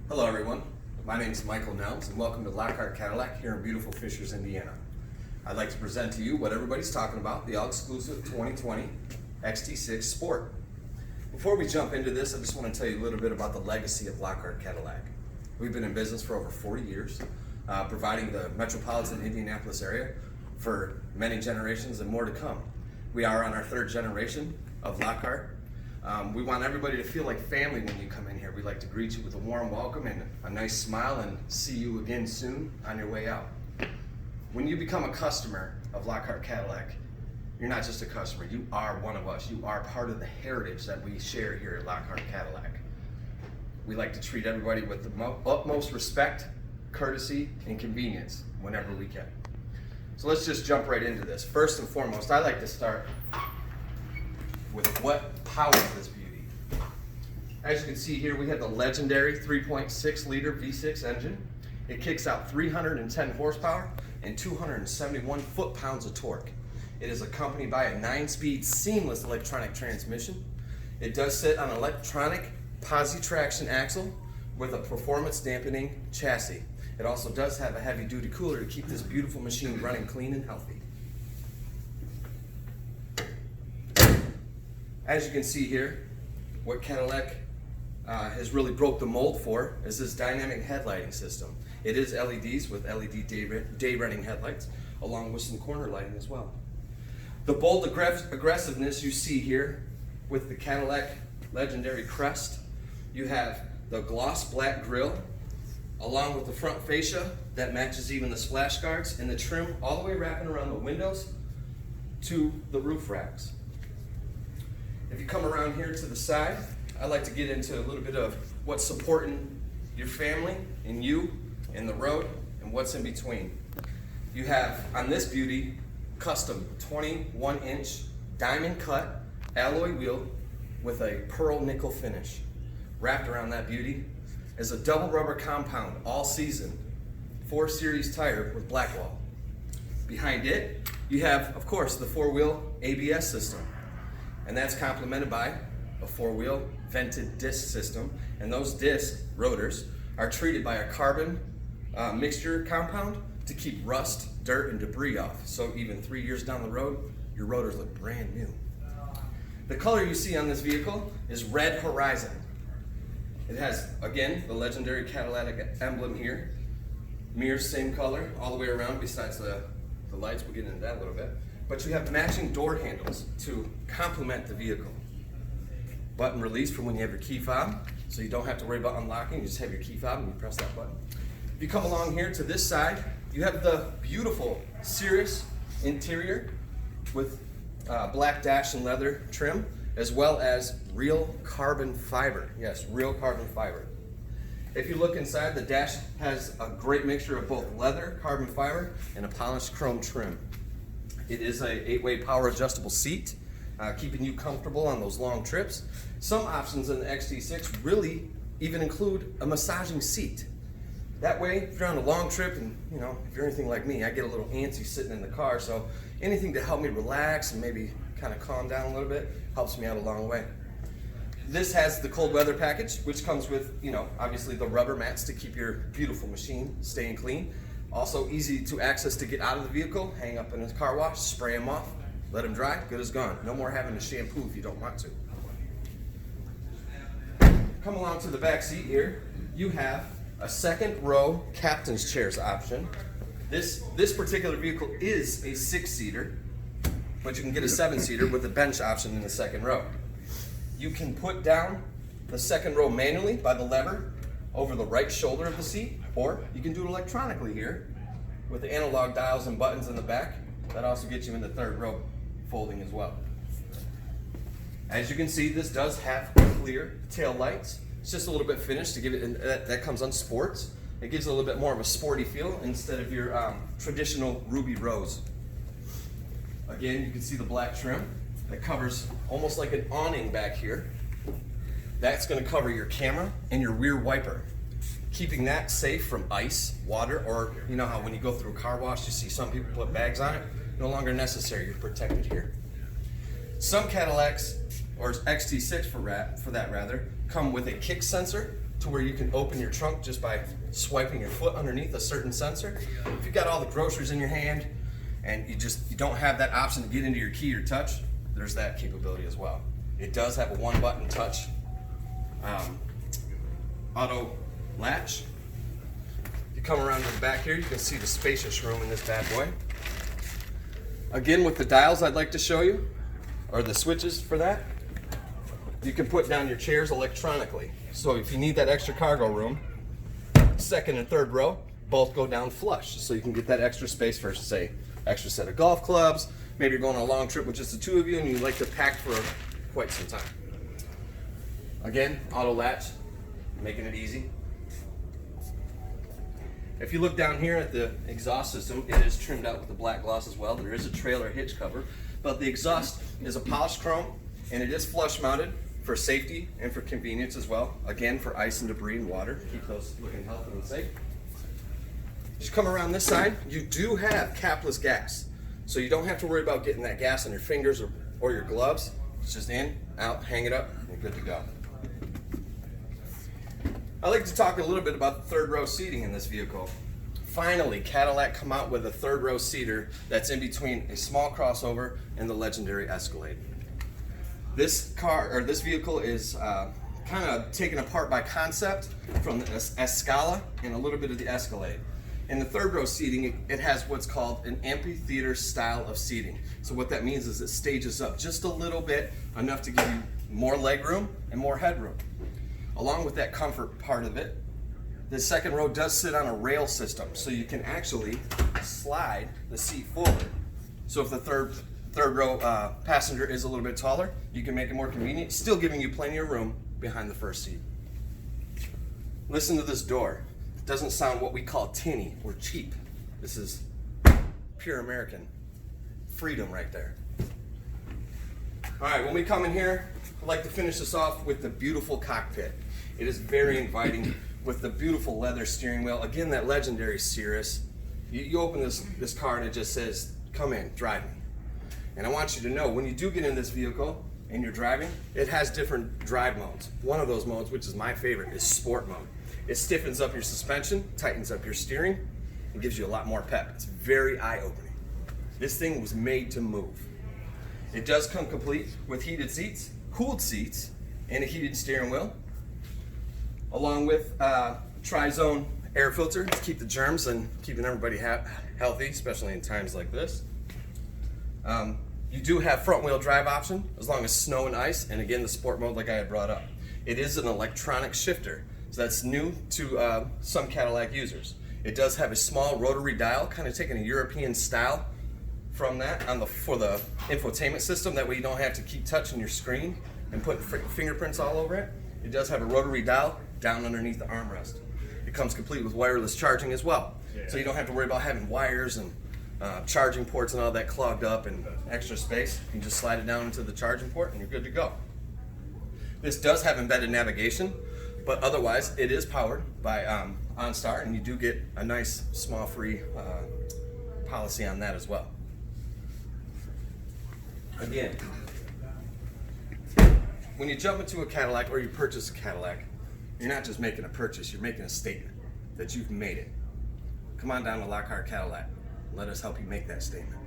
Hello everyone, my name is Michael Nelms and welcome to Lockhart Cadillac here in beautiful Fishers, Indiana. I'd like to present to you what everybody's talking about, the all-exclusive 2020 XT6 Sport. Before we jump into this, I just want to tell you a little bit about the legacy of Lockhart Cadillac. We've been in business for over 40 years, providing the metropolitan Indianapolis area for many generations and more to come. We are on our third generation of Lockhart. We want everybody to feel like family when you come in here. We like to greet you with a warm welcome and a nice smile and see you again soon on your way out. When you become a customer of Lockhart Cadillac, you're not just a customer, you are one of us. You are part of the heritage that we share here at Lockhart Cadillac. We like to treat everybody with the utmost respect, courtesy, and convenience whenever we can. So let's just jump right into this. First and foremost, I like to start with what powers this beauty. As you can see here, we have the legendary 3.6 liter V6 engine. It kicks out 310 horsepower and 271 foot-pounds of torque. It is accompanied by a 9-speed seamless electronic transmission. It does sit on an electronic posi-traction axle with a performance dampening chassis. It also does have a heavy-duty cooler to keep this beautiful machine running clean and healthy. As you can see here, what Cadillac has really broke the mold for is this dynamic headlighting system. It is LEDs with LED day running headlights, along with some corner lighting as well. The bold aggressiveness you see here with the Cadillac legendary crest. You have the gloss black grille, along with the front fascia that matches even the splash guards, and the trim all the way wrapping around the windows to the roof racks. If you come around here to the side, I like to get into a little bit of what's supporting your family and you in the road and what's in between. You have on this beauty custom 21-inch diamond cut alloy wheel with a pearl nickel finish. Wrapped around that beauty is a double rubber compound all season 4 series tire with Blackwall. Behind it you have, of course, the 4-wheel ABS system. And that's complemented by a 4-wheel vented disc system. And those disc rotors are treated by a carbon mixture compound to keep rust, dirt, and debris off. So even 3 years down the road, your rotors look brand new. The color you see on this vehicle is Red Horizon. It has, again, the legendary Cadillac emblem here. Mirrors, same color, all the way around, besides the lights. We'll get into that a little bit. But you have matching door handles to complement the vehicle. Button release for when you have your key fob, so you don't have to worry about unlocking. You just have your key fob and you press that button. If you come along here to this side, you have the beautiful Cirrus interior with black dash and leather trim, as well as real carbon fiber. Yes, real carbon fiber. If you look inside, the dash has a great mixture of both leather, carbon fiber, and a polished chrome trim. It is a 8-way power adjustable seat, keeping you comfortable on those long trips. Some options in the XT6 really even include a massaging seat. That way, if you're on a long trip and if you're anything like me, I get a little antsy sitting in the car, so anything to help me relax and maybe kind of calm down a little bit helps me out a long way. This has the cold weather package, which comes with, obviously the rubber mats to keep your beautiful machine staying clean. Also easy to access to get out of the vehicle, hang up in a car wash, spray them off, let them dry, good as gone. No more having to shampoo if you don't want to. Come along to the back seat here. You have a second row captain's chairs option. This particular vehicle is a 6-seater, but you can get a 7-seater with a bench option in the second row. You can put down the second row manually by the lever over the right shoulder of the seat, or you can do it electronically here with the analog dials and buttons in the back. That also gets you in the third row folding as well. As you can see, this does have clear tail lights. It's just a little bit finished to give it, that comes on sports. It gives it a little bit more of a sporty feel instead of your traditional ruby rose. Again, you can see the black trim that covers almost like an awning back here. That's going to cover your camera and your rear wiper, keeping that safe from ice, water, or you know how when you go through a car wash, you see some people put bags on it. No longer necessary, you're protected here. Some Cadillacs or XT6 for that rather, come with a kick sensor to where you can open your trunk just by swiping your foot underneath a certain sensor. If you've got all the groceries in your hand and you don't have that option to get into your key or touch, there's that capability as well. It does have a one button touch auto latch. If you come around to the back here, you can see the spacious room in this bad boy. Again, with the dials I'd like to show you, or the switches for that, you can put down your chairs electronically. So if you need that extra cargo room, second and third row both go down flush, so you can get that extra space for, say, extra set of golf clubs. Maybe you're going on a long trip with just the two of you and you like to pack for quite some time. Again, auto latch, making it easy. If you look down here at the exhaust system, it is trimmed out with the black gloss as well. There is a trailer hitch cover, but the exhaust is a polished chrome and it is flush mounted for safety and for convenience as well. Again, for ice and debris and water, keep those looking healthy and safe. As you come around this side, you do have capless gas. So you don't have to worry about getting that gas on your fingers or your gloves. It's just in, out, hang it up, and you're good to go. I'd like to talk a little bit about the third row seating in this vehicle. Finally, Cadillac come out with a third row seater that's in between a small crossover and the legendary Escalade. This vehicle is kind of taken apart by concept from the Escala and a little bit of the Escalade. In the third row seating, it has what's called an amphitheater style of seating. So what that means is it stages up just a little bit, enough to give you more leg room and more headroom. Along with that comfort part of it, the second row does sit on a rail system, so you can actually slide the seat forward. So if the third row passenger is a little bit taller, you can make it more convenient, still giving you plenty of room behind the first seat. Listen to this door. It doesn't sound what we call tinny or cheap. This is pure American freedom right there. All right, when we come in here, I'd like to finish this off with the beautiful cockpit. It is very inviting with the beautiful leather steering wheel. Again, that legendary Cirrus. You open this car and it just says, come in, drive me. And I want you to know, when you do get in this vehicle and you're driving, it has different drive modes. One of those modes, which is my favorite, is sport mode. It stiffens up your suspension, tightens up your steering, and gives you a lot more pep. It's very eye-opening. This thing was made to move. It does come complete with heated seats, cooled seats, and a heated steering wheel, along with tri-zone air filter to keep the germs and keeping everybody healthy, especially in times like this. You do have front wheel drive option as long as snow and ice, and again the sport mode like I had brought up. It is an electronic shifter, so that's new to some Cadillac users. It does have a small rotary dial, kind of taking a European style from that for the infotainment system. That way you don't have to keep touching your screen and putting fingerprints all over it. It does have a rotary dial down underneath the armrest. It comes complete with wireless charging as well, so you don't have to worry about having wires and charging ports and all that clogged up and extra space. You can just slide it down into the charging port and you're good to go. This does have embedded navigation, but otherwise it is powered by OnStar, and you do get a nice small free policy on that as well. Again, when you jump into a Cadillac or you purchase a Cadillac, you're not just making a purchase, you're making a statement that you've made it. Come on down to Lockhart Cadillac. Let us help you make that statement.